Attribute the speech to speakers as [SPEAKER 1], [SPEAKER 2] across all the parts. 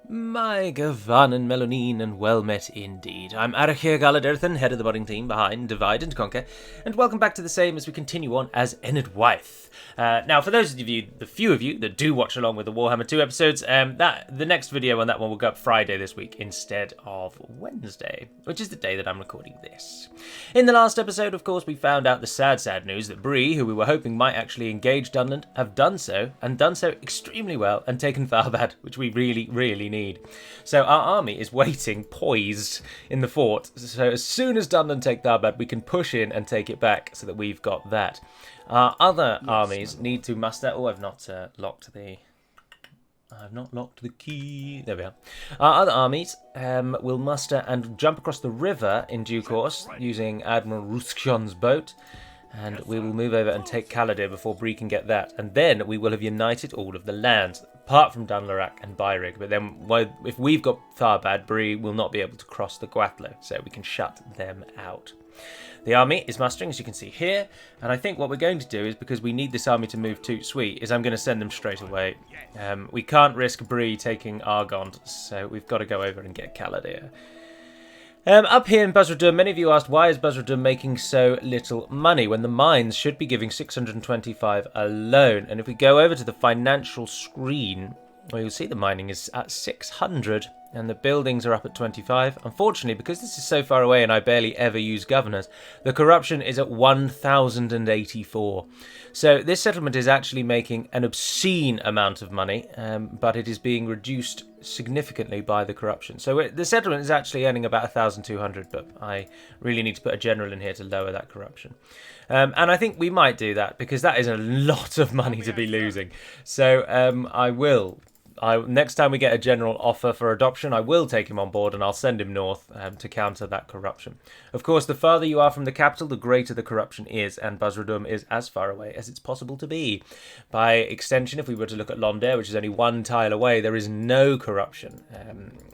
[SPEAKER 1] My Gavan and Melonine, and well met indeed. I'm Arachir Galadirthan, head of the budding team behind Divide and Conquer, and welcome back to the same as we continue on as Enedwaith. Now, for those of you, the few of you that do watch along with the Warhammer 2 episodes, the next video on that one will go up Friday this week instead of Wednesday, which is the day that I'm recording this. In the last episode, of course, we found out the sad news that Bree, who we were hoping might actually engage Dunland, have done so, and done so extremely well, and taken Tharbad, which we really need. So our army is waiting, poised, in the fort. So as soon as Dunland take Tharbad, we can push in and take it back, so that we've got that. Our other armies need to muster... Oh, I've not locked the key. There we are. Our other armies will muster and jump across the river in due course, using Admiral Ruskion's boat. And we will move over and take Caladir before Bree can get that. And then we will have united all of the lands, apart from Dunlarak and Byrig. But then if we've got Tharbad, Bree will not be able to cross the Gwathlo, so we can shut them out. The army is mustering, as you can see here. And I think what we're going to do is, because we need this army to move to Sweet, is I'm going to send them straight away. We can't risk Bree taking Argond, so we've got to go over and get Caladir. Up here in Basradum, many of you asked, why is Basradum making so little money when the mines should be giving 625 alone? And if we go over to the financial screen, well, you'll see the mining is at 600 and the buildings are up at 25. Unfortunately, because this is so far away and I barely ever use governors, the corruption is at 1,084. So this settlement is actually making an obscene amount of money, but it is being reduced significantly by the corruption. So the settlement is actually earning about 1,200, but I really need to put a general in here to lower that corruption. And I think we might do that, because that is a lot of money to be losing. So next time we get a general offer for adoption, I will take him on board and I'll send him north to counter that corruption. Of course, the farther you are from the capital, the greater the corruption is, and Basradum is as far away as it's possible to be. By extension, if we were to look at Londare, which is only one tile away, there is no corruption.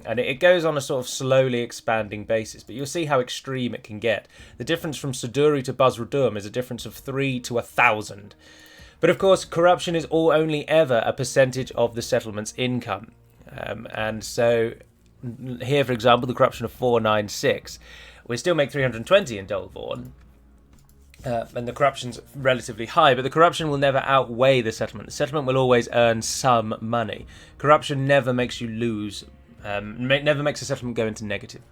[SPEAKER 1] And it goes on a sort of slowly expanding basis, but you'll see how extreme it can get. The difference from Suduri to Basradum is a difference of 3 to 1,000. But of course, corruption is only ever a percentage of the settlement's income. And so here, for example, the corruption of 496, we still make 320 in Dolvorn. And the corruption's relatively high, but the corruption will never outweigh the settlement. The settlement will always earn some money. Corruption never makes you lose, never makes a settlement go into negative.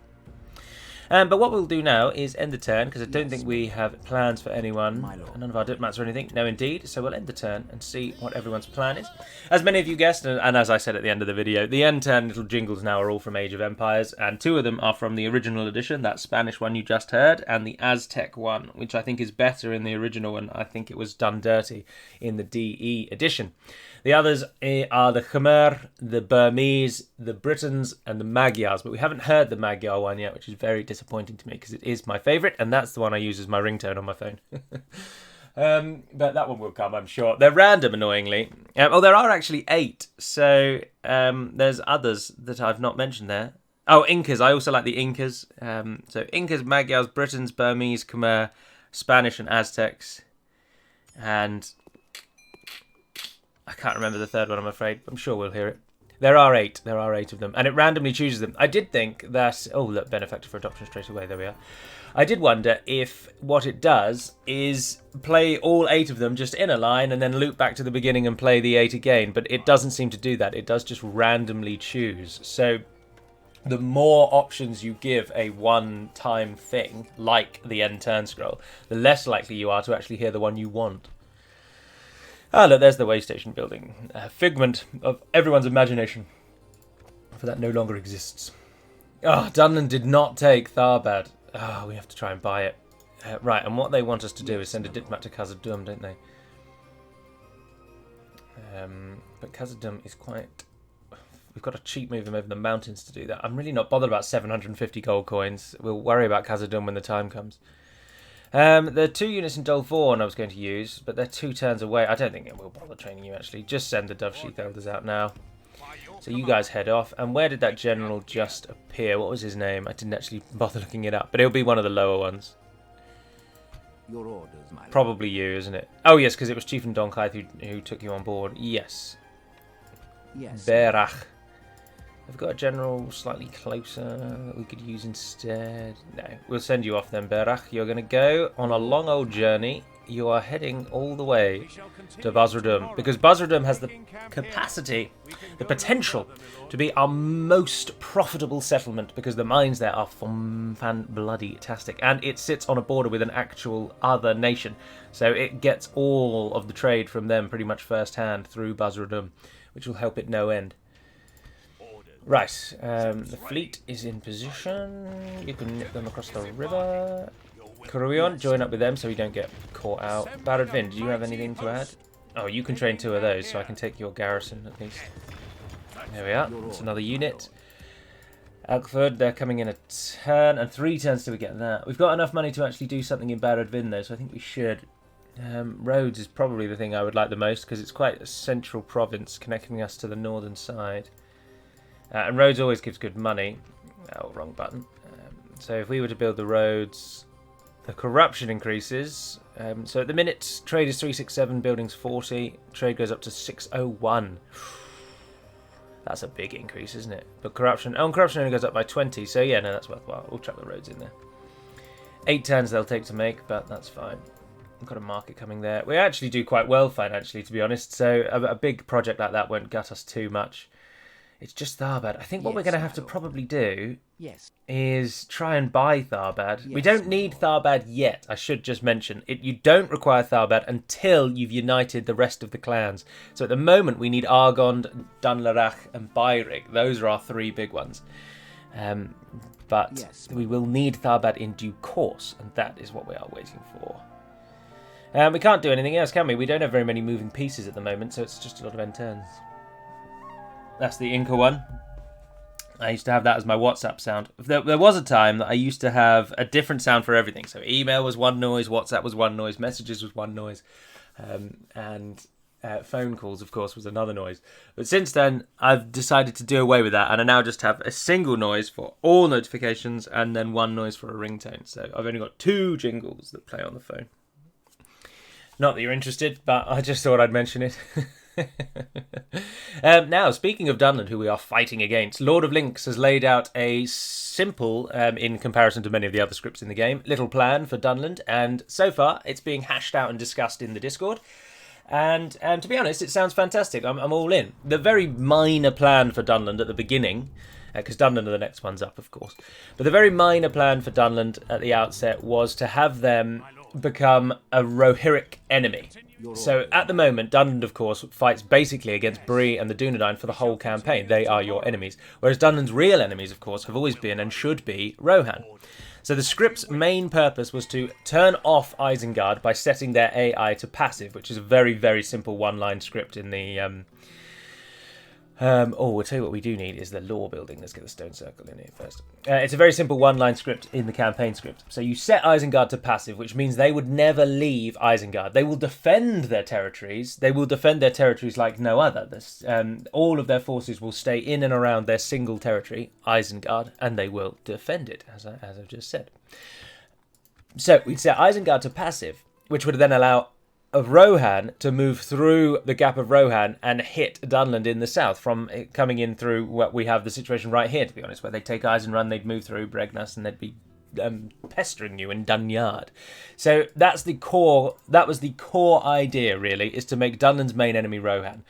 [SPEAKER 1] But what we'll do now is end the turn, because I don't think we have plans for anyone. None of our diplomats or anything. No, indeed. So we'll end the turn and see what everyone's plan is. As many of you guessed, and as I said at the end of the video, the end turn little jingles now are all from Age of Empires, and 2 of them are from the original edition, that Spanish one you just heard, and the Aztec one, which I think is better in the original, and I think it was done dirty in the DE edition. The others are the Khmer, the Burmese, the Britons, and the Magyars. But we haven't heard the Magyar one yet, which is very disappointing to me, because it is my favourite, and that's the one I use as my ringtone on my phone. But that one will come, I'm sure. They're random, annoyingly. There are actually 8. So there's others that I've not mentioned there. Oh, Incas. I also like the Incas. So Incas, Magyars, Britons, Burmese, Khmer, Spanish, and Aztecs. And I can't remember the third one, I'm afraid. I'm sure we'll hear it. There are 8. There are 8 of them. And it randomly chooses them. I did think that... Oh, look, benefactor for adoption straight away. There we are. I did wonder if what it does is play all 8 of them just in a line and then loop back to the beginning and play the 8 again. But it doesn't seem to do that. It does just randomly choose. So the more options you give a one-time thing, like the end turn scroll, the less likely you are to actually hear the one you want. Ah, look, there's the way station building. A figment of everyone's imagination. For that no longer exists. Ah, Dunland did not take Tharbad. Ah, we have to try and buy it. Right, and what they want us to do is send a diplomat to Khazad-dûm, don't they? But Khazad-dûm is quite... We've got to cheap move them over the mountains to do that. I'm really not bothered about 750 gold coins. We'll worry about Khazad-dûm when the time comes. There are 2 units in Dolvorn I was going to use, but they're 2 turns away. I don't think it will bother training you, actually. Just send the Dove Sheath Elders out now. So you guys head off. And where did that general just appear? What was his name? I didn't actually bother looking it up, but it'll be one of the lower ones.
[SPEAKER 2] Your orders, my lord.
[SPEAKER 1] Probably you, isn't it? Oh, yes, because it was Chief and Donkhythe who took you on board. Yes.
[SPEAKER 2] Yes.
[SPEAKER 1] Berach. I've got a general slightly closer that we could use instead. No, we'll send you off then, Berach. You're going to go on a long old journey. You are heading all the way to Basradum, because Basradum has the capacity, the potential to be our most profitable settlement, because the mines there are fan-bloody-tastic, and it sits on a border with an actual other nation, so it gets all of the trade from them pretty much first-hand through Basradum, which will help it no end. Right, the fleet is in position. You can nip them across the river. Caruion, join up with them so we don't get caught out. Baradvin, do you have anything to add? Oh, you can train 2 of those, so I can take your garrison at least. There we are. That's another unit. Alkford, they're coming in a turn, and 3 turns till we get that. We've got enough money to actually do something in Baradvin, though, so I think we should. Rhodes is probably the thing I would like the most, because it's quite a central province connecting us to the northern side. And Rhodes always gives good money. Oh, wrong button. So if we were to build the roads, the corruption increases. So at the minute, trade is 367, buildings 40. Trade goes up to 601. That's a big increase, isn't it? But corruption only goes up by 20. So yeah, no, that's worthwhile. We'll chuck the roads in there. 8 turns they'll take to make, but that's fine. We've got a market coming there. We actually do quite well financially, to be honest. So a big project like that won't gut us too much. It's just Tharbad. I think what we're going to have to probably do is try and buy Tharbad. We don't need Tharbad yet, I should just mention. You don't require Tharbad until you've united the rest of the clans. So at the moment, we need Argond, Dunlarach, and Bairig. Those are our 3 big ones. But we will need Tharbad in due course, and that is what we are waiting for. We can't do anything else, can we? We don't have very many moving pieces at the moment, so it's just a lot of end turns. That's the Inca one. I used to have that as my WhatsApp sound. There was a time that I used to have a different sound for everything. So email was one noise, WhatsApp was one noise, messages was one noise, and phone calls, of course, was another noise. But since then, I've decided to do away with that, and I now just have a single noise for all notifications and then one noise for a ringtone. So I've only got 2 jingles that play on the phone. Not that you're interested, but I just thought I'd mention it. Now, speaking of Dunland, who we are fighting against, Lord of Links has laid out a simple, in comparison to many of the other scripts in the game, little plan for Dunland, and so far it's being hashed out and discussed in the Discord. And to be honest, it sounds fantastic. I'm all in. The very minor plan for Dunland at the beginning, because Dunland are the next ones up, of course, but the very minor plan for Dunland at the outset was to have them become a Rohirric enemy. So at the moment, Dunland, of course, fights basically against Bree and the Dunedain for the whole campaign. They are your enemies. Whereas Dunland's real enemies, of course, have always been and should be Rohan. So the script's main purpose was to turn off Isengard by setting their AI to passive, which is a very, very simple one-line script in the... we'll tell you what we do need is the lore building. Let's get the stone circle in here first. It's a very simple one-line script in the campaign script. So you set Isengard to passive, which means they would never leave Isengard. They will defend their territories. They will defend their territories like no other. All of their forces will stay in and around their single territory, Isengard, and they will defend it, as I've just said. So we'd set Isengard to passive, which would then allow of Rohan to move through the gap of Rohan and hit Dunland in the south from coming in through what we have the situation right here, to be honest, where they'd take Eisenrun, they'd move through Bregnas, and they'd be pestering you in Dunyard. So that was the core idea, really, is to make Dunland's main enemy Rohan.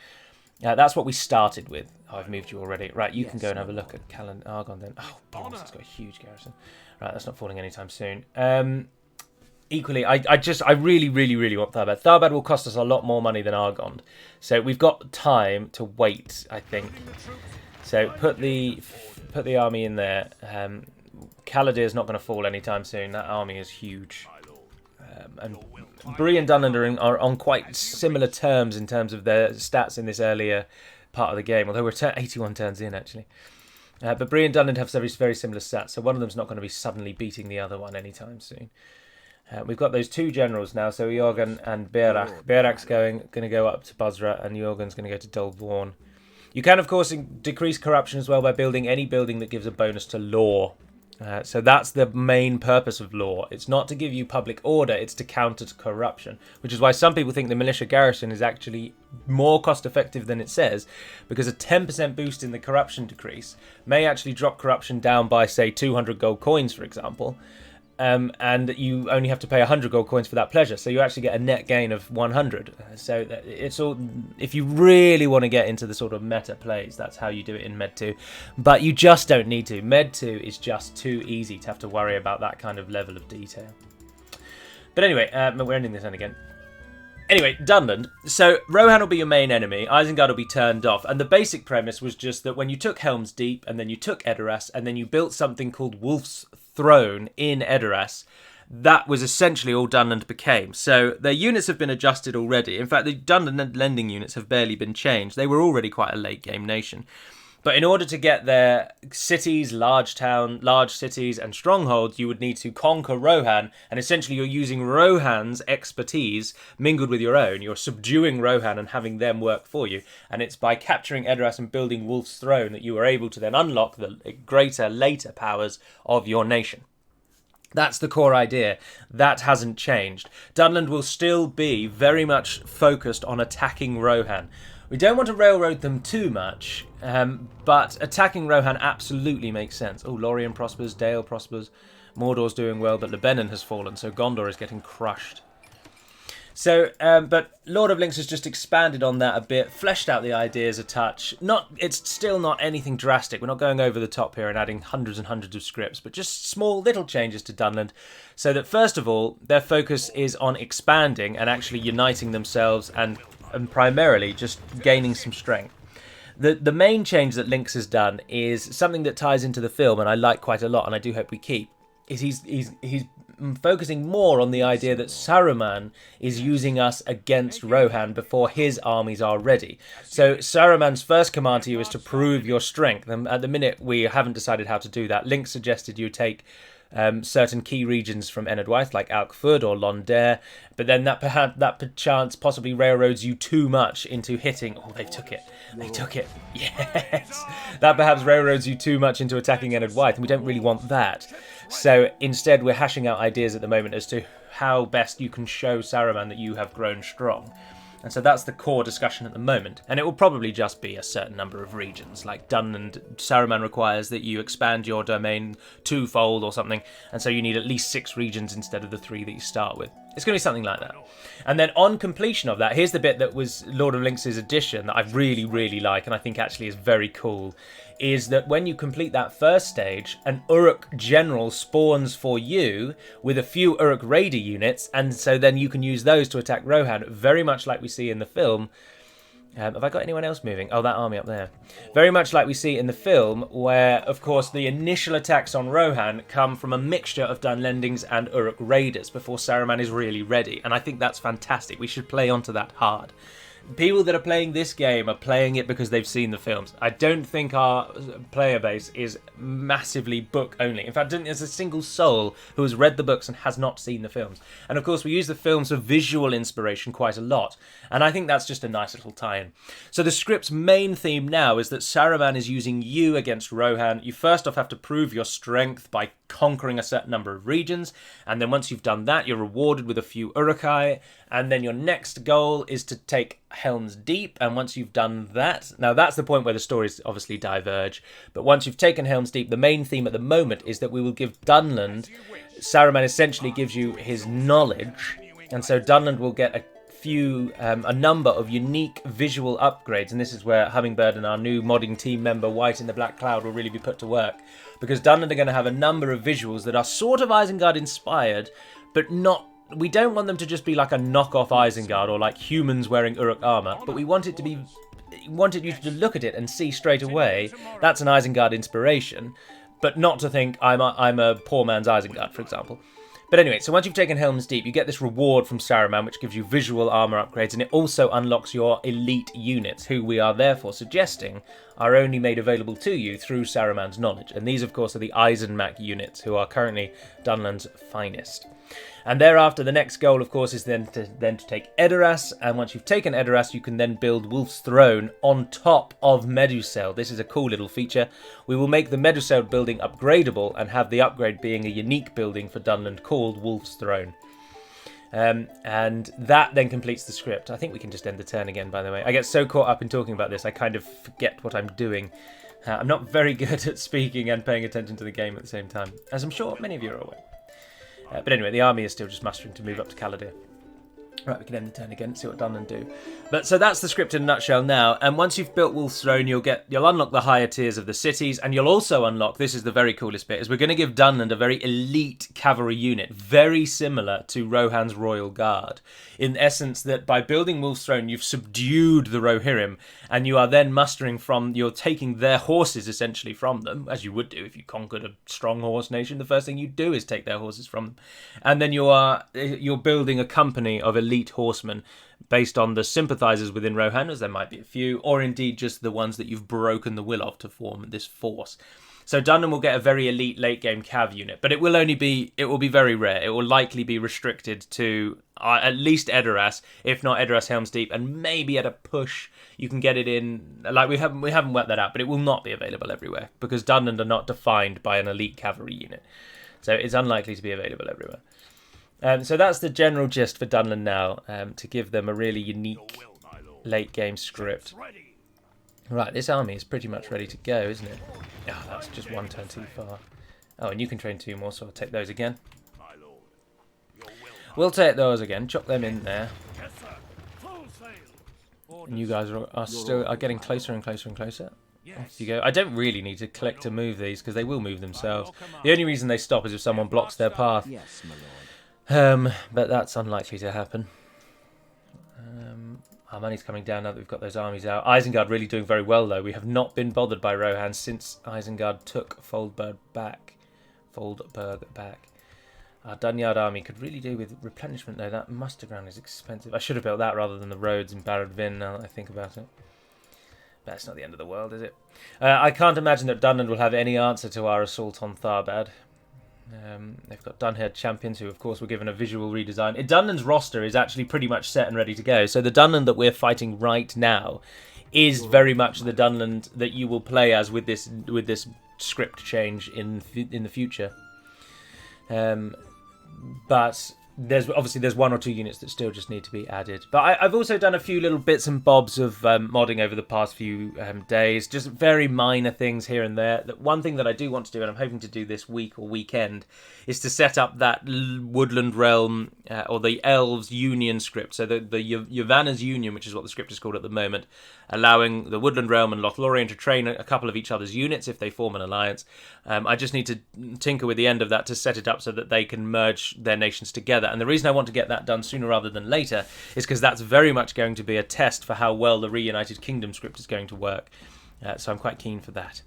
[SPEAKER 1] That's what we started with. Oh, I've moved you already. Right, you can go and have a look at Callan Argon then. Oh, balls, it's got a huge garrison. Right, that's not falling anytime soon. Equally, I really, really, really want Tharbad. Tharbad will cost us a lot more money than Argond. So we've got time to wait, I think. So put the army in there. Caladir's not going to fall anytime soon. That army is huge. And Bree and Dunland are on quite similar terms in terms of their stats in this earlier part of the game, although we're 81 turns in, actually. But Bree and Dunland have very, very similar stats, so one of them's not going to be suddenly beating the other one anytime soon. We've got those 2 generals now, so Jorgen and Berach. Berach's going to go up to Basra, and Jorgen's going to go to Dolvorn. You can, of course, decrease corruption as well by building any building that gives a bonus to law. So that's the main purpose of law. It's not to give you public order, it's to counter to corruption, which is why some people think the militia garrison is actually more cost effective than it says, because a 10% boost in the corruption decrease may actually drop corruption down by, say, 200 gold coins, for example. And you only have to pay 100 gold coins for that pleasure, so you actually get a net gain of 100. So it's all, if you really want to get into the sort of meta plays, that's how you do it in Med 2. But you just don't need to. Med 2 is just too easy to have to worry about that kind of level of detail. But anyway, we're ending this end again. Anyway, Dunland. So Rohan will be your main enemy, Isengard will be turned off, and the basic premise was just that when you took Helm's Deep, and then you took Edoras, and then you built something called Wolf's Throne in Edoras, that was essentially all Dunland became. So their units have been adjusted already. In fact, the Dunland lending units have barely been changed. They were already quite a late game nation. But in order to get their cities, large cities and strongholds, you would need to conquer Rohan, and essentially you're using Rohan's expertise mingled with your own. You're subduing Rohan and having them work for you, and it's by capturing Edoras and building Wolf's Throne that you are able to then unlock the greater, later powers of your nation. That's the core idea. That hasn't changed. Dunland will still be very much focused on attacking Rohan. We don't want to railroad them too much, but attacking Rohan absolutely makes sense. Oh, Lorien prospers, Dale prospers, Mordor's doing well, but Lebanon has fallen, so Gondor is getting crushed. So, but Lord of Links has just expanded on that a bit, fleshed out the ideas a touch. It's still not anything drastic. We're not going over the top here and adding hundreds and hundreds of scripts, but just small little changes to Dunland, so that first of all, their focus is on expanding and actually uniting themselves and primarily just gaining some strength. The main change that Lynx has done is something that ties into the film, and I like quite a lot, and I do hope we keep, is he's focusing more on the idea that Saruman is using us against Rohan before his armies are ready. So Saruman's first command to you is to prove your strength, and at the minute we haven't decided how to do that. Lynx suggested you take certain key regions from Enedwaith, like Alkford or Londare, but then that perchance possibly railroads you too much into hitting. Oh, they took it. They took it. Yes. That perhaps railroads you too much into attacking Enedwaith, and we don't really want that. So instead, we're hashing out ideas at the moment as to how best you can show Saruman that you have grown strong. And so that's the core discussion at the moment. And it will probably just be a certain number of regions. Like Dunland, Saruman requires that you expand your domain twofold or something. And so you need at least 6 regions instead of the 3 that you start with. It's going to be something like that. And then on completion of that, here's the bit that was Lord of Lynx's addition that I really, really like, and I think actually is very cool, is that when you complete that first stage, an Uruk general spawns for you with a few Uruk raider units, and so then you can use those to attack Rohan, very much like we see in the film. Have I got anyone else moving? Oh, that army up there. Very much like we see in the film, where, of course, the initial attacks on Rohan come from a mixture of Dunlendings and Uruk raiders before Saruman is really ready, and I think that's fantastic. We should play onto that hard. People that are playing this game are playing it because they've seen the films. I don't think our player base is massively book only. In fact, I don't think there's a single soul who has read the books and has not seen the films. And of course, we use the films for visual inspiration quite a lot. And I think that's just a nice little tie-in. So the script's main theme now is that Saruman is using you against Rohan. You first off have to prove your strength by conquering a certain number of regions. And then once you've done that, you're rewarded with a few Uruk-hai. And then your next goal is to take Helm's Deep, and once you've done that, now that's the point where the stories obviously diverge, but once you've taken Helm's Deep, the main theme at the moment is that we will give Dunland, Saruman essentially gives you his knowledge, and so Dunland will get a number of unique visual upgrades, and this is where Hummingbird and our new modding team member White in the Black Cloud will really be put to work, because Dunland are going to have a number of visuals that are sort of Isengard inspired, but not. We don't want them to just be like a knockoff Isengard or like humans wearing Uruk armor, but we want it to be, wanted you to look at it and see straight away that's an Isengard inspiration, but not to think I'm a poor man's Isengard, for example. But anyway, so once you've taken Helm's Deep, you get this reward from Saruman, which gives you visual armor upgrades, and it also unlocks your elite units, who we are therefore suggesting are only made available to you through Saruman's knowledge. And these, of course, are the Eisenmach units, who are currently Dunland's finest. And thereafter, the next goal, of course, is then to take Edoras. And once you've taken Edoras, you can then build Wolf's Throne on top of Meduseld. This is a cool little feature. We will make the Meduseld building upgradable and have the upgrade being a unique building for Dunland called Wolf's Throne. And that then completes the script. I think we can just end the turn again, by the way. I get so caught up in talking about this, I kind of forget what I'm doing. I'm not very good at speaking and paying attention to the game at the same time, as I'm sure many of you are aware. But anyway, the army is still just mustering to move up to Caladir. Right, we can end the turn again, see what Dunland do. But so that's the script in a nutshell now. And once you've built Wolf's Throne, you'll unlock the higher tiers of the cities, and you'll also unlock, this is the very coolest bit, is we're going to give Dunland a very elite cavalry unit, very similar to Rohan's Royal Guard. In essence, that by building Wolf's Throne, you've subdued the Rohirrim, and you are then you're taking their horses essentially from them, as you would do if you conquered a strong horse nation. The first thing you do is take their horses from them. And then you're building a company of elite horsemen based on the sympathizers within Rohan, as there might be a few, or indeed just the ones that you've broken the will of to form this force. So Dunland will get a very elite late game cav unit, but it will be very rare. It will likely be restricted to at least Edoras, if not Edoras Helm's Deep, and maybe at a push you can get it in. Like we haven't worked that out, but it will not be available everywhere because Dunland are not defined by an elite cavalry unit, so it's unlikely to be available everywhere. So that's the general gist for Dunland now, to give them a really unique late game script. Right, this army is pretty much ready to go, isn't it? Oh, that's just one turn too far. Oh, and you can train 2 more, so I'll take those again. We'll take those again, chuck them in there. And you guys are getting closer and closer and closer. Off you go. I don't really need to click to move these, because they will move themselves. The only reason they stop is if someone blocks their path.
[SPEAKER 2] Yes, my lord.
[SPEAKER 1] But that's unlikely to happen. Our money's coming down now that we've got those armies out. Isengard really doing very well, though. We have not been bothered by Rohan since Isengard took Foldberg back. Our Dunyard army could really do with replenishment, though. That muster ground is expensive. I should have built that rather than the roads in Barad Vin, now that I think about it. But it's not the end of the world, is it? I can't imagine that Dunland will have any answer to our assault on Tharbad. They've got Dunhead champions who, of course, were given a visual redesign. Dunland's roster is actually pretty much set and ready to go. So the Dunland that we're fighting right now is very much the Dunland that you will play as with this script change in the future. But there's 1 or 2 units that still just need to be added. But I've also done a few little bits and bobs of modding over the past few days, just very minor things here and there. One thing that I do want to do, and I'm hoping to do this week or weekend, is to set up that Woodland Realm or the Elves Union script. So the Yavanna's Union, which is what the script is called at the moment, allowing the Woodland Realm and Lothlorien to train a couple of each other's units if they form an alliance. I just need to tinker with the end of that to set it up so that they can merge their nations together. And the reason I want to get that done sooner rather than later is because that's very much going to be a test for how well the Reunited Kingdom script is going to work. So I'm quite keen for that.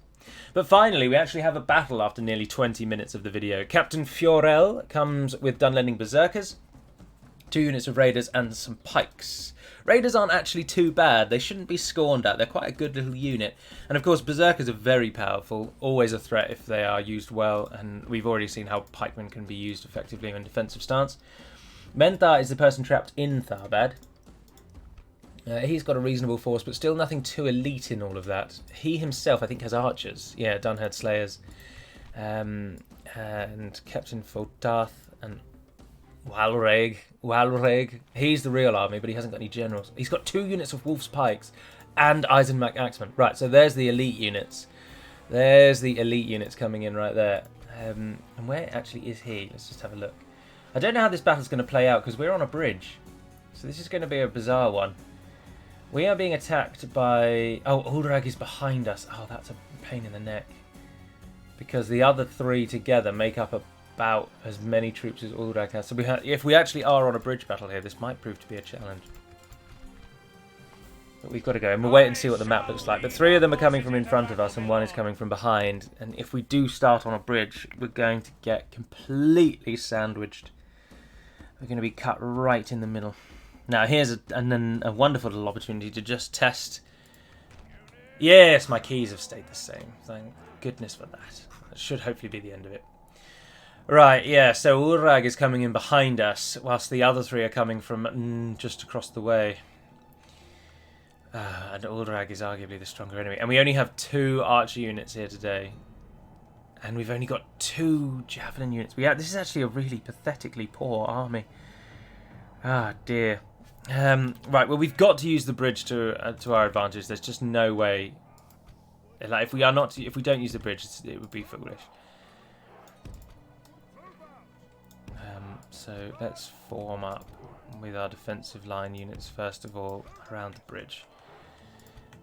[SPEAKER 1] But finally, we actually have a battle after nearly 20 minutes of the video. Captain Fiorel comes with Dunlending Berserkers, 2 units of Raiders and some Pikes. Raiders aren't actually too bad. They shouldn't be scorned at. They're quite a good little unit. And of course, Berserkers are very powerful, always a threat if they are used well, and we've already seen how pikemen can be used effectively in defensive stance. Menthar is the person trapped in Tharbad. He's got a reasonable force, but still nothing too elite in all of that. He himself, I think, has archers. Yeah, Dunhead Slayers. And Captain Foldarth and Walreg. He's the real army, but he hasn't got any generals. He's got 2 units of Wolf's Pikes and Eisenmach Axemen. Right, so there's the elite units. There's the elite units coming in right there. And where actually is he? Let's just have a look. I don't know how this battle's going to play out because we're on a bridge. So this is going to be a bizarre one. We are being attacked by... Oh, Ulrag is behind us. Oh, that's a pain in the neck. Because the other 3 together make up about as many troops as Ulrag has. So if we actually are on a bridge battle here, this might prove to be a challenge. But we've got to go, and we'll wait and see what the map looks like. But 3 of them are coming from in front of us, and 1 is coming from behind. And if we do start on a bridge, we're going to get completely sandwiched. We're going to be cut right in the middle. Now, here's a wonderful little opportunity to just test Yes, my keys have stayed the same. Thank goodness for that. That should hopefully be the end of it. Right, yeah, so Ulrag is coming in behind us, whilst the other three are coming from just across the way. And Ulrag is arguably the stronger enemy. And we only have 2 archer units here today. And we've only got 2 javelin units. This is actually a really pathetically poor army. Ah, dear. Right, well, we've got to use the bridge to our advantage. There's just no way. Like, if we don't use the bridge, it would be foolish. So let's form up with our defensive line units first of all around the bridge.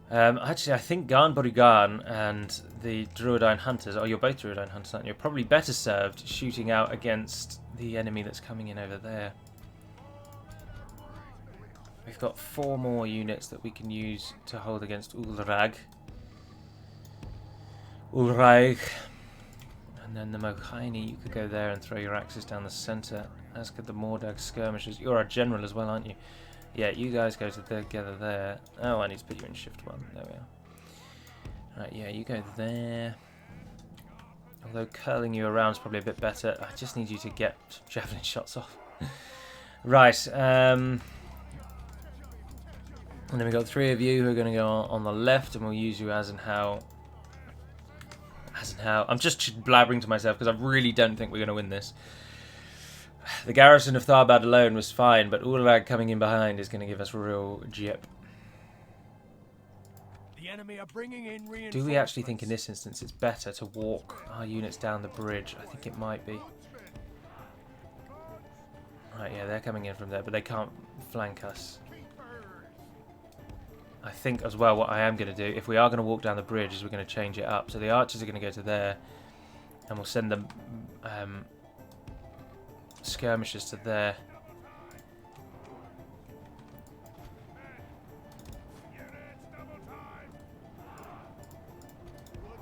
[SPEAKER 1] Actually, I think Garn Bodygarn and the Druidine Hunters, you're both Druidine Hunters, aren't you? You're probably better served shooting out against the enemy that's coming in over there. We've got 4 more units that we can use to hold against Ulrag. And then the Mohaini, you could go there and throw your axes down the centre, as could the Mordag skirmishers. You're our general as well, aren't you? Yeah, you guys go together there. Oh, I need to put you in shift 1. There we are. Right, yeah, you go there. Although curling you around is probably a bit better. I just need you to get javelin shots off. Right, and then we've got 3 of you who are going to go on the left, and we'll use you as and how. I'm just blabbering to myself because I really don't think we're going to win this. The garrison of Tharbad alone was fine, but Ulrag coming in behind is going to give us real jip.
[SPEAKER 2] The enemy are bringing in reinforcements.
[SPEAKER 1] Do we actually think in this instance it's better to walk our units down the bridge? I think it might be. Right, yeah, they're coming in from there, but they can't flank us. I think as well what I am going to do, if we are going to walk down the bridge, is we're going to change it up. So the archers are going to go to there, and we'll send them skirmishers to there.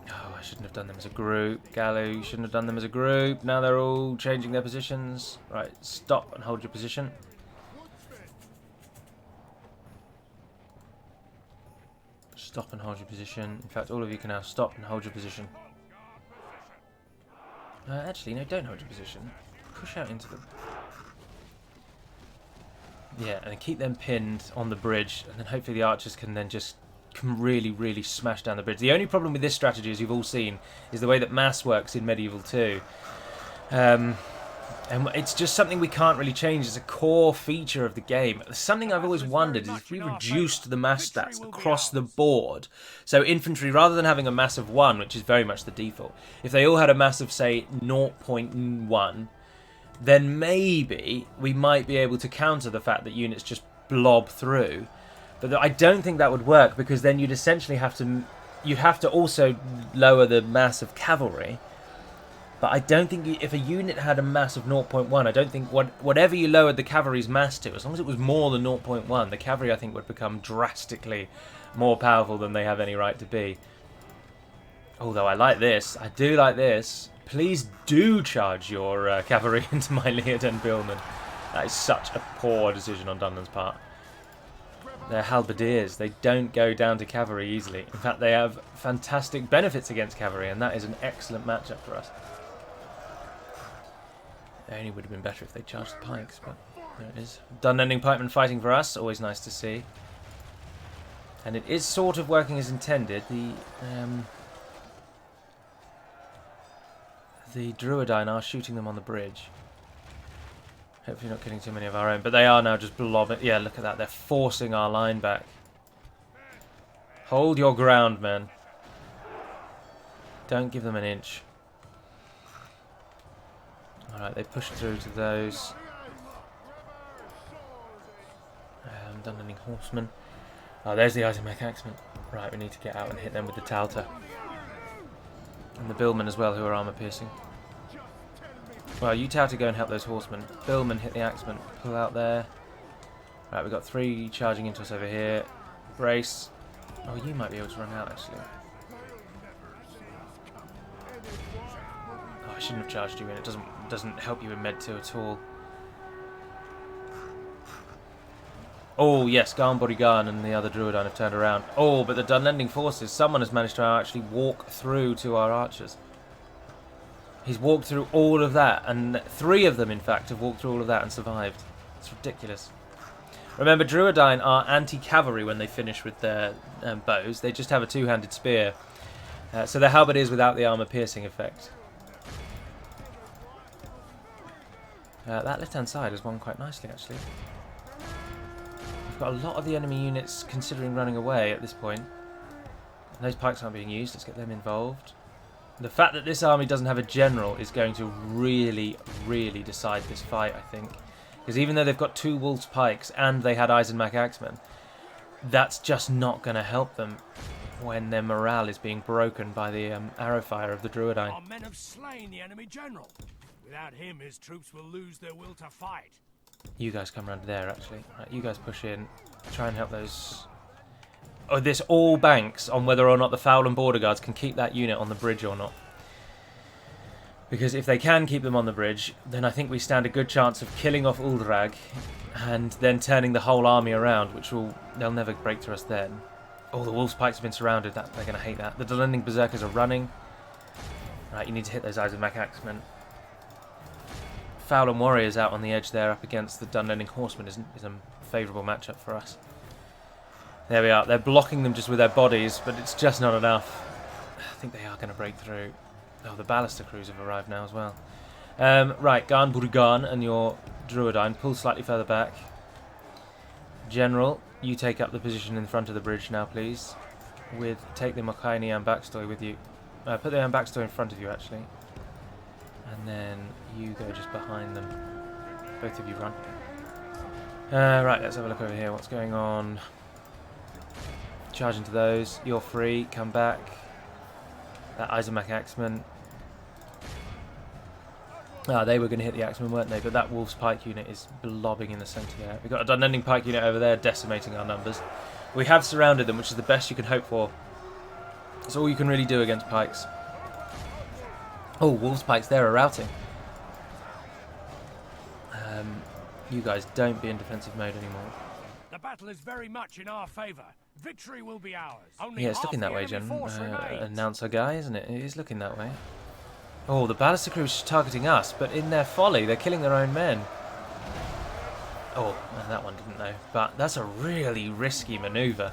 [SPEAKER 1] Oh, I shouldn't have done them as a group. Gallo, you shouldn't have done them as a group. Now they're all changing their positions. Right, stop and hold your position. Stop and hold your position. In fact, all of you can now stop and hold your position. Actually, no, don't hold your position. Push out into them. Yeah, and keep them pinned on the bridge, and then hopefully the archers can then just really, really smash down the bridge. The only problem with this strategy, as you've all seen, is the way that mass works in Medieval 2. And it's just something we can't really change. It's a core feature of the game. Something I've always wondered is if we reduced the mass stats across the board, so infantry, rather than having a mass of 1, which is very much the default, if they all had a mass of, say, 0.1, then maybe we might be able to counter the fact that units just blob through. But I don't think that would work, because then you'd essentially have to also lower the mass of cavalry. But I don't think if a unit had a mass of 0.1, I don't think whatever you lowered the cavalry's mass to, as long as it was more than 0.1, the cavalry I think would become drastically more powerful than they have any right to be. Although I like this. I do like this. Please do charge your cavalry into my Leoden Billman. That is such a poor decision on Dunlan's part. They're halberdiers. They don't go down to cavalry easily. In fact, they have fantastic benefits against cavalry, and that is an excellent matchup for us. It only would have been better if they charged the pikes, but there it is. Dunlending pikemen fighting for us, always nice to see. And it is sort of working as intended. The Druidine are shooting them on the bridge. Hopefully not killing too many of our own, but they are now just blobbing. Yeah, look at that. They're forcing our line back. Hold your ground, man. Don't give them an inch. Alright, they push through to those. Dunlending horsemen. Oh, there's the Itemech axemen. Right, we need to get out and hit them with the Talta. And the Billmen as well, who are armor piercing. Well, you Talta go and help those horsemen. Billmen hit the axemen. Pull out there. Right, we've got 3 charging into us over here. Brace. Oh, you might be able to run out, actually. Oh, I shouldn't have charged you in. It doesn't help you in Med 2 at all. Oh, yes, Garn Bodygarn and the other Druidine have turned around. Oh, but the Dunlending forces, someone has managed to actually walk through to our archers. He's walked through all of that, and 3 of them, in fact, have walked through all of that and survived. It's ridiculous. Remember, Druidine are anti-cavalry when they finish with their bows. They just have a 2-handed spear. So their halberd is without the armor-piercing effect. That left-hand side has won quite nicely, actually. We've got a lot of the enemy units considering running away at this point. And those pikes aren't being used. Let's get them involved. The fact that this army doesn't have a general is going to really, really decide this fight, I think. Because even though they've got 2 Wolves Pikes and they had Eisenmach Axemen, that's just not going to help them when their morale is being broken by the arrow fire of the Druidine.
[SPEAKER 2] Our men have slain the enemy general. Without him, his troops will lose their will to fight.
[SPEAKER 1] You guys come around there, actually. Right, you guys push in. Try and help those... Oh, this all banks on whether or not the Foul and Border Guards can keep that unit on the bridge or not. Because if they can keep them on the bridge, then I think we stand a good chance of killing off Uldrag and then turning the whole army around, which will... They'll never break through us then. Oh, the Wolves' Pikes have been surrounded. They're going to hate that. The Dunlending Berserkers are running. Right, you need to hit those Eisenmach Axemen. Foul and Warriors out on the edge there up against the Dunlending Horsemen is a favourable matchup for us. There we are. They're blocking them just with their bodies, but it's just not enough. I think they are going to break through. Oh, the Ballister crews have arrived now as well. Right, Garn Bodygarn and your Druidine pull slightly further back. General, you take up the position in front of the bridge now, please. Take the Mokaini and Backstoy with you. Put the Backstoy in front of you, actually. And then you go just behind them. Both of you run. Right, let's have a look over here. What's going on? Charge into those. You're free. Come back. That Eisenmach Axeman. They were going to hit the Axeman, weren't they? But that Wolf's Pike unit is blobbing in the centre there. We've got a Dunlending Pike unit over there decimating our numbers. We have surrounded them, which is the best you can hope for. That's all you can really do against Pikes. Oh, Wolves' Pikes there are routing. You guys don't be in defensive mode anymore.
[SPEAKER 2] The battle is very much in our favour. Victory will be ours.
[SPEAKER 1] Yeah, it's looking that way, Jen. Announcer guy, isn't it? It is looking that way. Oh, the Ballister crew is targeting us, but in their folly, they're killing their own men. Oh, that one didn't know. But that's a really risky manoeuvre.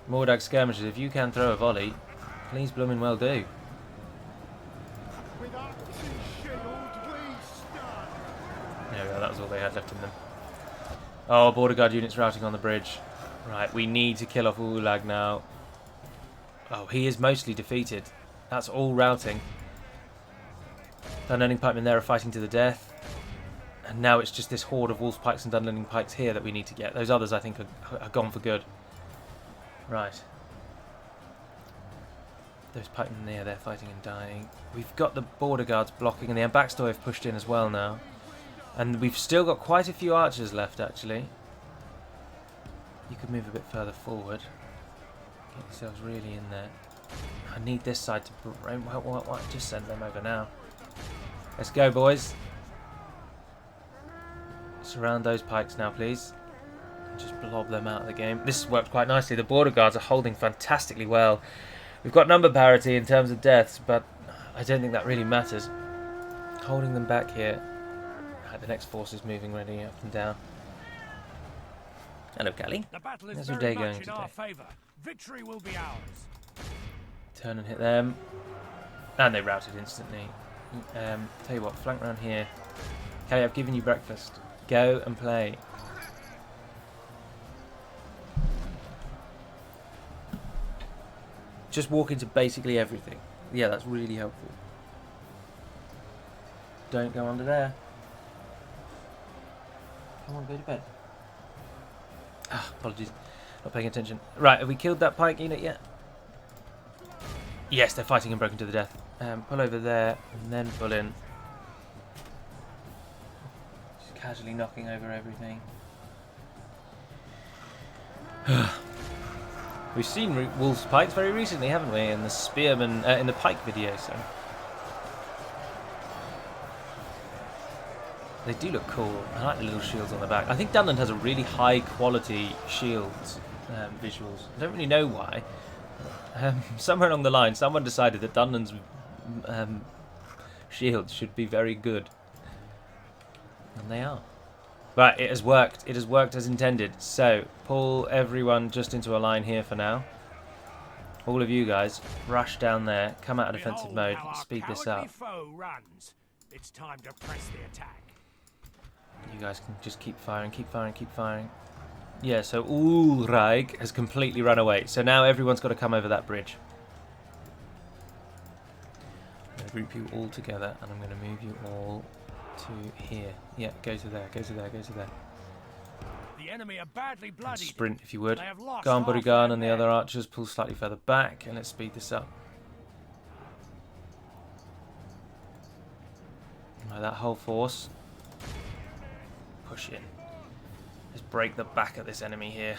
[SPEAKER 1] Mordag skirmishers, if you can throw a volley, please bloomin' well do. There we go, that was all they had left in them. Oh, Border Guard units routing on the bridge. Right, we need to kill off Ulag now. Oh, he is mostly defeated. That's all routing. Dunlending Pikemen there are fighting to the death. And now it's just this horde of Wolf's Pikes and Dunlending Pikes here that we need to get. Those others, I think, are gone for good. Right. Those pikemen there, they're fighting and dying. We've got the Border Guards blocking, and the Ambaxtoy have pushed in as well now. And we've still got quite a few archers left, actually. You could move a bit further forward. Get yourselves really in there. I need this side to... What? Just send them over now. Let's go, boys. Surround those pikes now, please. And just blob them out of the game. This has worked quite nicely. The Border Guards are holding fantastically well. We've got number parity in terms of deaths, but I don't think that really matters. Holding them back here. Right, the next force is moving ready up and down. Hello, Callie. How's your day going today?
[SPEAKER 2] Victory will be ours.
[SPEAKER 1] Turn and hit them. And they routed instantly. Tell you what, flank round here. Callie, I've given you breakfast. Go and play. Just walk into basically everything. Yeah, that's really helpful. Don't go under there. Come on, go to bed. Ah, apologies. Not paying attention. Right, have we killed that pike unit yet? Yes, they're fighting and broken to the death. Pull over there and then pull in. Just casually knocking over everything. We've seen Wolf's Pikes very recently, haven't we? In the Spearman, in the Pike video, so. They do look cool. I like the little shields on the back. I think Dunland has a really high quality shields visuals. I don't really know why. Somewhere along the line, someone decided that Dunland's shields should be very good. And they are. Right, it has worked. It has worked as intended. So, pull everyone just into a line here for now. All of you guys, rush down there, come out of defensive mode, speed this up.
[SPEAKER 2] It's time to press the attack.
[SPEAKER 1] You guys can just keep firing, keep firing, keep firing. Yeah, so Ulrich has completely run away. So now everyone's got to come over that bridge. I'm going to group you all together, and I'm going to move you all to here. Yeah, go to there, go to there, go to there.
[SPEAKER 2] The enemy are badly bloodied.
[SPEAKER 1] Sprint, if you would. Garnburigan and the other archers pull slightly further back, and let's speed this up. Right, that whole force. Push in. Let's break the back of this enemy here.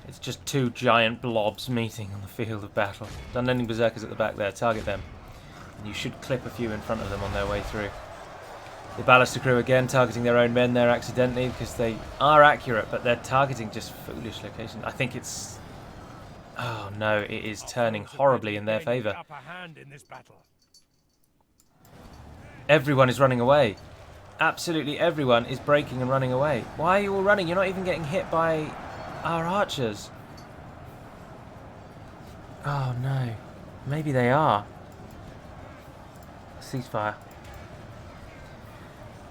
[SPEAKER 1] It's just two giant blobs meeting on the field of battle. Dunlending berserkers at the back there. Target them. And you should clip a few in front of them on their way through. The Ballister crew again targeting their own men there accidentally because they are accurate, but they're targeting just foolish locations. I think it's... Oh no, it is turning horribly in their favour. Everyone is running away. Absolutely everyone is breaking and running away. Why are you all running? You're not even getting hit by our archers. Oh no. Maybe they are. Ceasefire.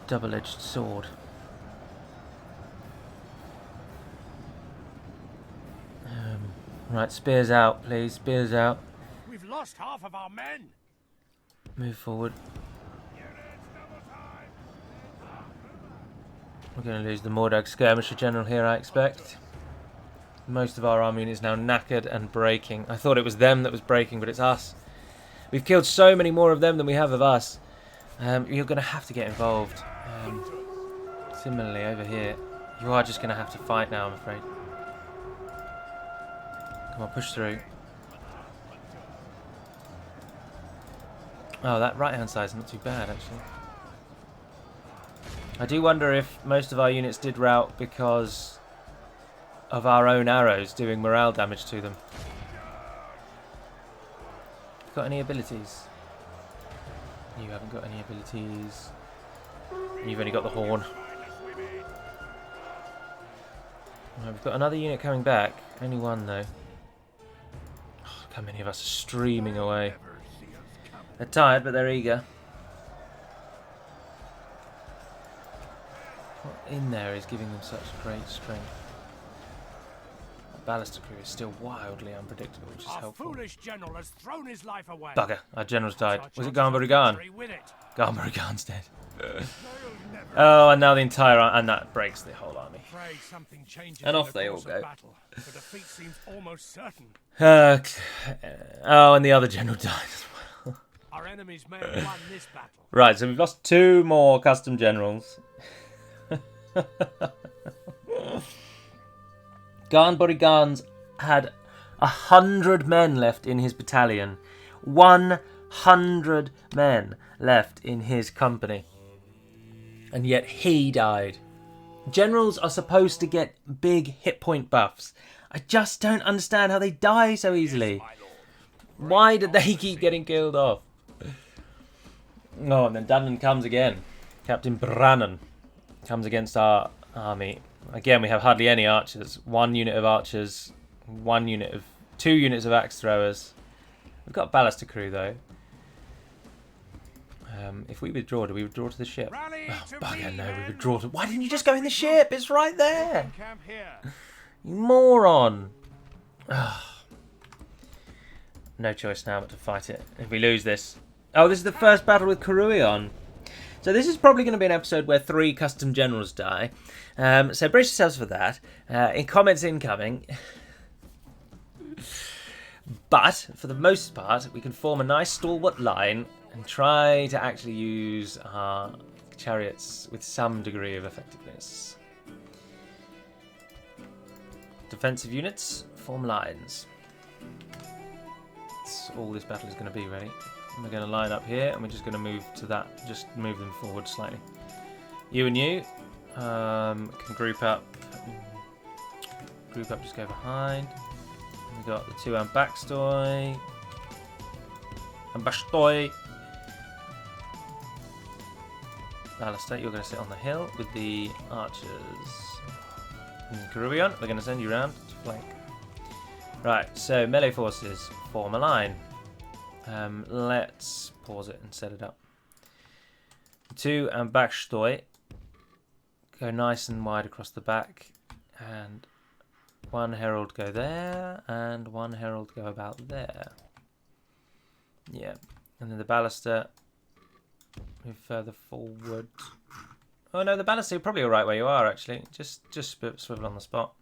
[SPEAKER 1] Double-edged sword. Right, spears out, please. Spears out.
[SPEAKER 2] We've lost half of our men.
[SPEAKER 1] Move forward. We're going to lose the Mordag skirmisher general here, I expect. Most of our army is now knackered and breaking. I thought it was them that was breaking, but it's us. We've killed so many more of them than we have of us. You're going to have to get involved. Similarly, over here, you are just going to have to fight now, I'm afraid. Come on, push through. Oh, that right-hand side is not too bad, actually. I do wonder if most of our units did rout because of our own arrows doing morale damage to them. Got any abilities? You haven't got any abilities. You've only got the horn. Right, we've got another unit coming back. Only one though. Oh, look how many of us are streaming away. They're tired, but they're eager. What in there is giving them such great strength? The Ballister crew is still wildly unpredictable, which is helpful.
[SPEAKER 2] Our foolish general has thrown his life away.
[SPEAKER 1] Bugger, our general's died. Was it Garnburigan? Garnburigan's dead. Oh, and now the entire army, and that breaks the whole army. And off they all go. Oh, and the other general died as well.
[SPEAKER 2] Our enemies may have won this battle.
[SPEAKER 1] Right, so we've lost 2 more custom generals. Garnburigan's had 100 men left in his battalion. 100 men left in his company. And yet he died. Generals are supposed to get big hit point buffs. I just don't understand how they die so easily. Why did they keep getting killed off? Oh, and then Dunland comes again. Captain Brannan comes against our army. Again, we have hardly any archers. 1 unit of archers, 2 units of axe throwers. We've got Ballister crew though. If we withdraw, do we withdraw to the ship? Oh, bugger, no, we withdraw to... Why didn't you just go in the ship? It's right there! You moron! Oh. No choice now but to fight it. If we lose this... Oh, this is the first battle with Caruion. So this is probably going to be an episode where 3 custom generals die. So brace yourselves for that. In comments incoming. But, for the most part, we can form a nice stalwart line and try to actually use our chariots with some degree of effectiveness. Defensive units, form lines. Let's that's all this battle is going to be, really. And we're going to line up here, and we're just going to move to that. Just move them forward slightly. You and you can group up. Group up, just go behind. We got the 2 Ambachstoi. Ambachstoi. Alistair, you're going to sit on the hill with the archers. And Carubion, we're going to send you round to flank. Right, so melee forces, form a line. Let's pause it and set it up. 2 Ambachstoi. Go nice and wide across the back. And 1 herald go there. And 1 herald go about there. Yeah. And then the baluster. Move further forward. Oh no, the baluster, you're probably alright where you are, actually. Just swivel on the spot.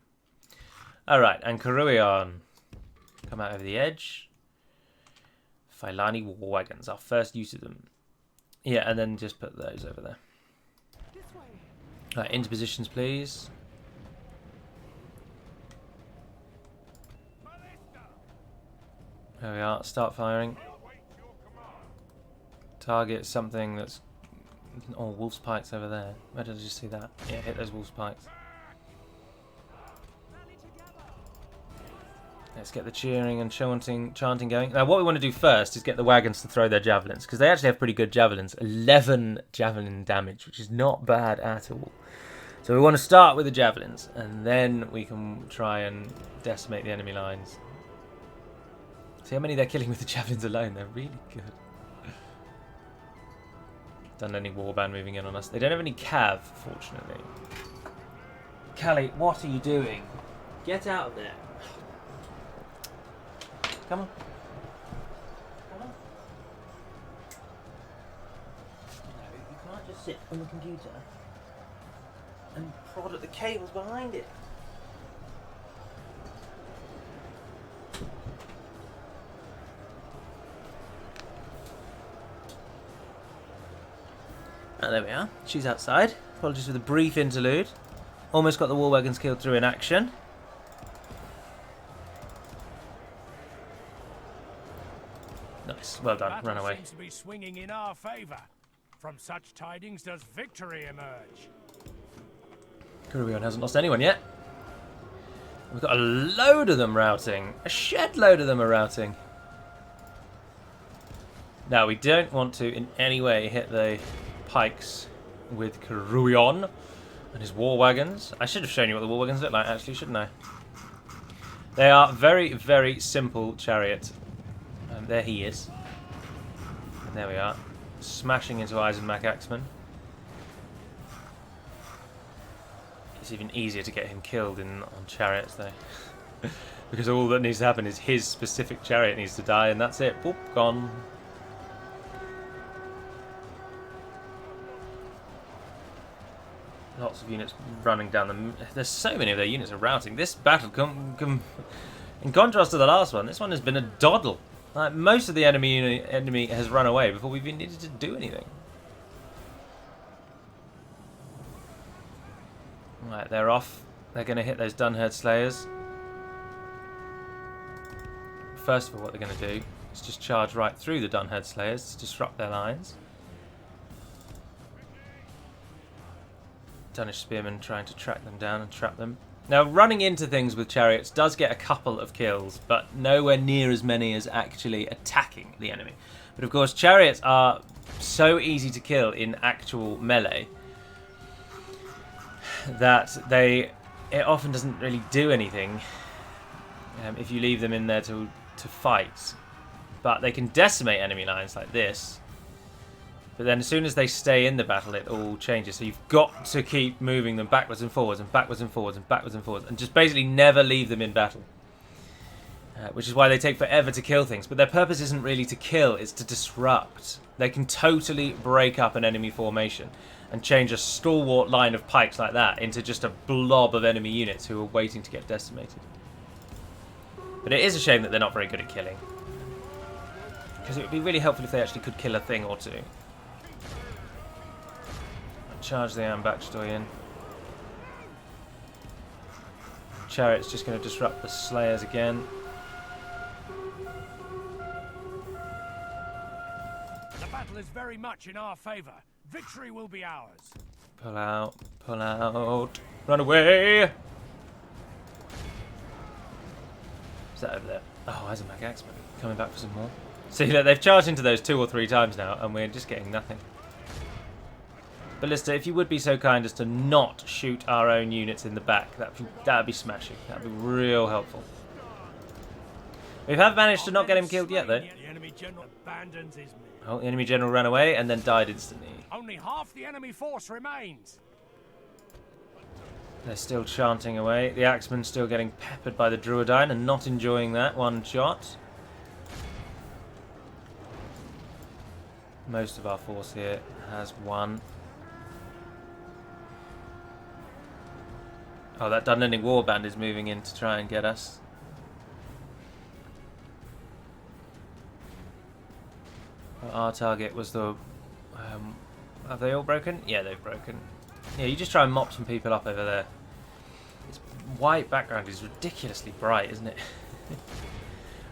[SPEAKER 1] Alright, and Caruion. Come out over the edge. Filani war wagons, our first use of them. Yeah, and then just put those over there. Right, into positions, please. There we are, start firing. Target something that's... Oh, wolf's pikes over there. Where did I just see that? Yeah, hit those wolf's pikes. Let's get the cheering and chanting going. Now, what we want to do first is get the wagons to throw their javelins, because they actually have pretty good javelins. 11 javelin damage, which is not bad at all. So we want to start with the javelins, and then we can try and decimate the enemy lines. See how many they're killing with the javelins alone. They're really good. Done any warband moving in on us. They don't have any cav, fortunately. Callie, what are you doing? Get out of there. Come on. Come on. No, you can't just sit on the computer and prod at the cables behind it. Oh, there we are. She's outside. Apologies for the brief interlude. Almost got the war wagons killed through in action. Nice. Well done. Run away.
[SPEAKER 2] Seems to be swinging in our favor. From such tidings does victory emerge.
[SPEAKER 1] Carubion hasn't lost anyone yet. We've got a load of them routing. A shed load of them are routing. Now, we don't want to in any way hit the pikes with Caruion and his war wagons. I should have shown you what the war wagons look like, actually, shouldn't I? They are very, very simple chariot. There he is. And there we are. Smashing into Eisenmach Axeman. It's even easier to get him killed on chariots, though. Because all that needs to happen is his specific chariot needs to die, and that's it. Boop, gone. Lots of units running down them. There's so many of their units are routing. This battle, in contrast to the last one, this one has been a doddle. Like, most of the enemy has run away before we've even needed to do anything. Right, they're off. They're going to hit those Dunherd Slayers. First of all, what they're going to do is just charge right through the Dunherd Slayers to disrupt their lines. Danish spearmen trying to track them down and trap them. Now, running into things with chariots does get a couple of kills, but nowhere near as many as actually attacking the enemy. But of course, chariots are so easy to kill in actual melee that it often doesn't really do anything if you leave them in there to fight. But they can decimate enemy lines like this. But then as soon as they stay in the battle, it all changes. So you've got to keep moving them backwards and forwards and backwards and forwards and backwards and forwards. And just basically never leave them in battle. Which is why they take forever to kill things. But their purpose isn't really to kill, it's to disrupt. They can totally break up an enemy formation and change a stalwart line of pikes like that into just a blob of enemy units who are waiting to get decimated. But it is a shame that they're not very good at killing. Because it would be really helpful if they actually could kill a thing or two. Charge the Ambachstoi in. Chariot's just going to disrupt the Slayers again.
[SPEAKER 2] battle is very much in our favour. Victory will be ours.
[SPEAKER 1] Pull out, pull out. Run away! Is that over there? Oh, Eisenbach Axeman coming back for some more. See, look, they've charged into those 2 or 3 times now, and we're just getting nothing. Ballista, if you would be so kind as to not shoot our own units in the back, that'd be smashing. That'd be real helpful. We have managed to not get him killed yet, though.
[SPEAKER 2] The enemy general abandons his men.
[SPEAKER 1] Oh, the enemy general ran away and then died instantly.
[SPEAKER 2] Only half the enemy force remains.
[SPEAKER 1] They're still chanting away. The Axeman's still getting peppered by the Druidine and not enjoying that one shot. Most of our force here has won. Oh, that Dunlending Warband is moving in to try and get us. Our target was the... have they all broken? Yeah, they've broken. Yeah, you just try and mop some people up over there. This white background is ridiculously bright, isn't it?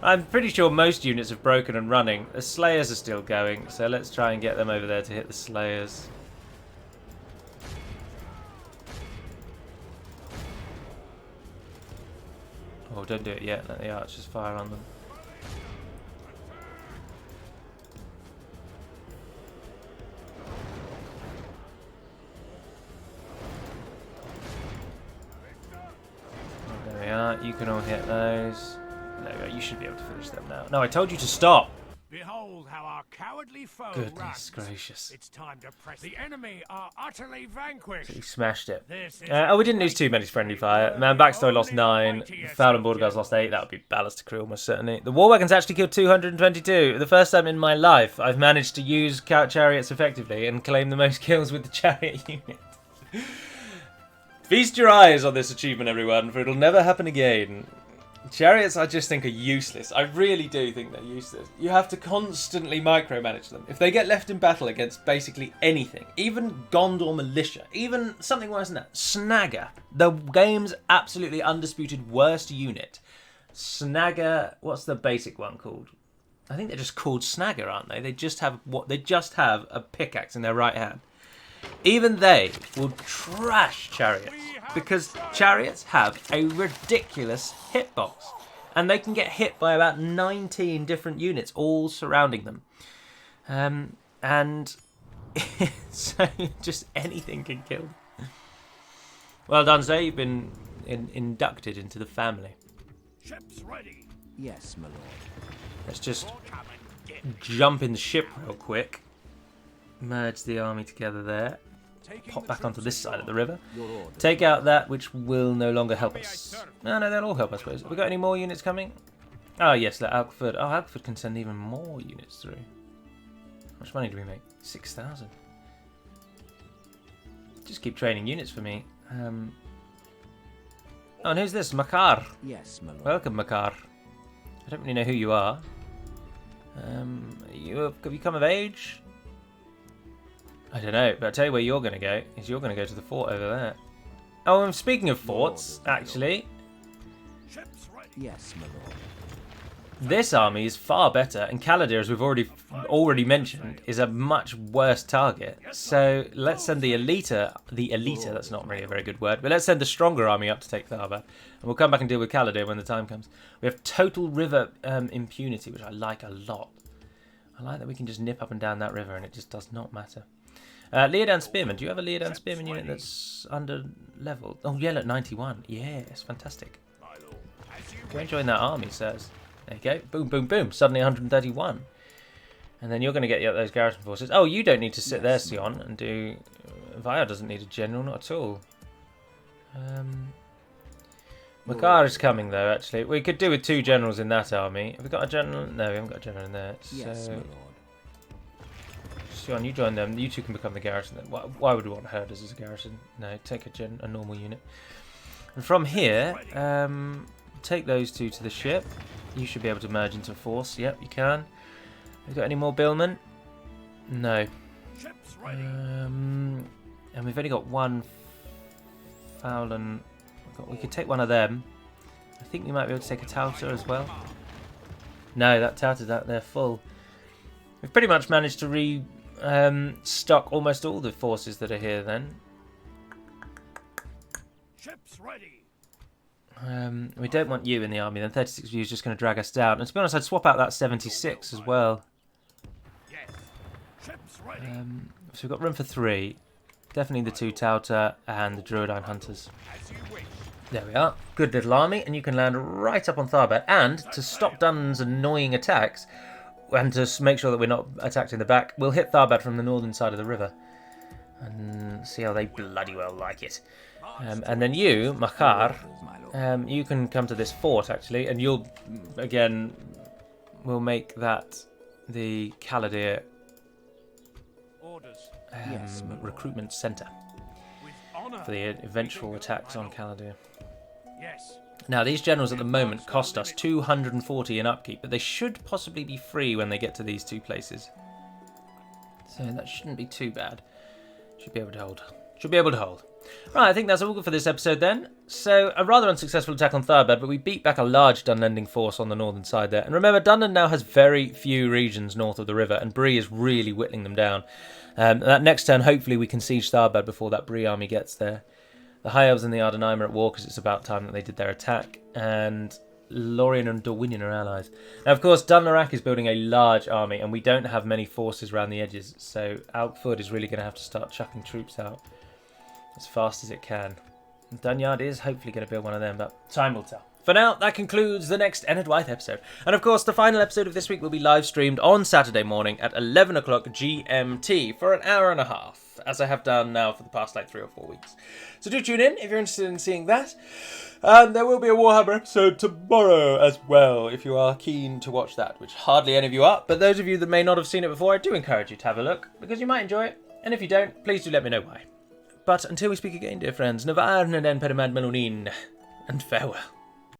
[SPEAKER 1] I'm pretty sure most units have broken and running. The Slayers are still going, so let's try and get them over there to hit the Slayers. Oh, don't do it yet. Let the archers fire on them. There we are. You can all hit those. There we go. You should be able to finish them now. No, I told you to stop.
[SPEAKER 2] Behold how our cowardly foe
[SPEAKER 1] Goodness
[SPEAKER 2] runs.
[SPEAKER 1] gracious.
[SPEAKER 2] It's time to press. The enemy are utterly vanquished.
[SPEAKER 1] He smashed it.
[SPEAKER 2] This is
[SPEAKER 1] Oh, we didn't lose too many friendly fire. Man, Backstory lost 9. Foul and Border Guards lost 8. That would be ballast crew almost certainly. The War Wagons actually killed 222. The first time in my life I've managed to use chariots effectively and claim the most kills with the chariot unit. Feast your eyes on this achievement, everyone, for it'll never happen again. Chariots, I just think, are useless. I really do think they're useless. You have to constantly micromanage them. If they get left in battle against basically anything, even Gondor Militia, even something worse than that, Snagger, the game's absolutely undisputed worst unit. Snagger, what's the basic one called? I think they're just called Snagger, aren't they? They just have a pickaxe in their right hand. Even they will trash chariots because chariots have a ridiculous hitbox and they can get hit by about 19 different units all surrounding them. And so just anything can kill them. Well done, sir. You've been inducted into the family.
[SPEAKER 2] Ships ready.
[SPEAKER 3] Yes, my lord.
[SPEAKER 1] Let's just jump in the ship real quick. Merge the army together there. Pop back onto this side of the river. Take out that which will no longer help us. No, they'll all help us. Have we got any more units coming? Oh, yes, Alkford. Oh, Alkford can send even more units through. How much money do we make? 6,000. Just keep training units for me. Oh, and who's this? Makar.
[SPEAKER 3] Yes, my lord.
[SPEAKER 1] Welcome, Makar. I don't really know who you are. Have you come of age? I don't know, but I'll tell you where you're going to go. You're going to go to the fort over there. Oh, and speaking of forts, actually,
[SPEAKER 3] Yes, my lord.
[SPEAKER 1] this army is far better, and Caladir, as we've already mentioned, is a much worse target. So let's send the Elita, that's not really a very good word, but let's send the stronger army up to take Tharbad, and we'll come back and deal with Caladir when the time comes. We have total river impunity, which I like a lot. I like that we can just nip up and down that river, and it just does not matter. Leodan Spearman. Do you have a Leodan Spearman unit that's under level? Oh, yeah, look, 91. Yes, fantastic. Go and join that army, sirs. There you go. Boom, boom, boom. Suddenly 131. And then you're going to get those garrison forces. Oh, you don't need to sit there, Sion, and do... Vaya doesn't need a general, not at all. Makar is coming, though, actually. We could do with 2 generals in that army. Have we got a general? No, we haven't got a general in there.
[SPEAKER 3] Yes,
[SPEAKER 1] So...
[SPEAKER 3] my lord.
[SPEAKER 1] Sion, you join them. You 2 can become the garrison. Why would we want herders as a garrison? No, take a normal unit. And from here, take those 2 to the ship. You should be able to merge into a force. Yep, you can. Have you got any more billmen? No.
[SPEAKER 2] Ships ready.
[SPEAKER 1] And we've only got 1 Fowlen. We could take one of them. I think we might be able to take a Tauta as well. No, that Tauta's out there full. We've pretty much managed to stock almost all the forces that are here then.
[SPEAKER 2] Ships ready.
[SPEAKER 1] We don't want you in the army then. 36 views just going to drag us down. And to be honest, I'd swap out that 76 as well.
[SPEAKER 2] Yes. Ships ready.
[SPEAKER 1] So we've got room for 3. Definitely the 2 Tauta and the Druidine Hunters.
[SPEAKER 2] As you wish.
[SPEAKER 1] There we are. Good little army, and you can land right up on Tharbad. And to stop Dunn's annoying attacks, and to make sure that we're not attacked in the back, we'll hit Tharbad from the northern side of the river. And see how they bloody well like it. And then you, Machar, you can come to this fort, actually, and you'll, again, we'll make that the Caladir recruitment centre for the eventual attacks on Caladir.
[SPEAKER 2] Yes.
[SPEAKER 1] Now, these generals at the moment cost us 240 in upkeep, but they should possibly be free when they get to these 2 places. So that shouldn't be too bad. Should be able to hold. Should be able to hold. Right, I think that's all good for this episode then. So, a rather unsuccessful attack on Tharbad, but we beat back a large Dunlending force on the northern side there. And remember, Dunland now has very few regions north of the river, and Bree is really whittling them down. That next turn, hopefully, we can siege Tharbad before that Bree army gets there. The High Elves and the Ardenheim are at war because it's about time that they did their attack. And Lorien and Dorwinion are allies. Now, of course, Dunlarak is building a large army, and we don't have many forces around the edges. So, Alkford is really going to have to start chucking troops out as fast as it can. Dunyard is hopefully going to build one of them, but time will tell. For now, that concludes the next Enedwaith episode. And of course, the final episode of this week will be live streamed on Saturday morning at 11 o'clock GMT for an hour and a half, as I have done now for the past like 3 or 4 weeks. So do tune in if you're interested in seeing that. And there will be a Warhammer episode tomorrow as well, if you are keen to watch that, which hardly any of you are. But those of you that may not have seen it before, I do encourage you to have a look, because you might enjoy it. And if you don't, please do let me know why. But until we speak again, dear friends, Navarn and En Pedimad Melonin, and farewell.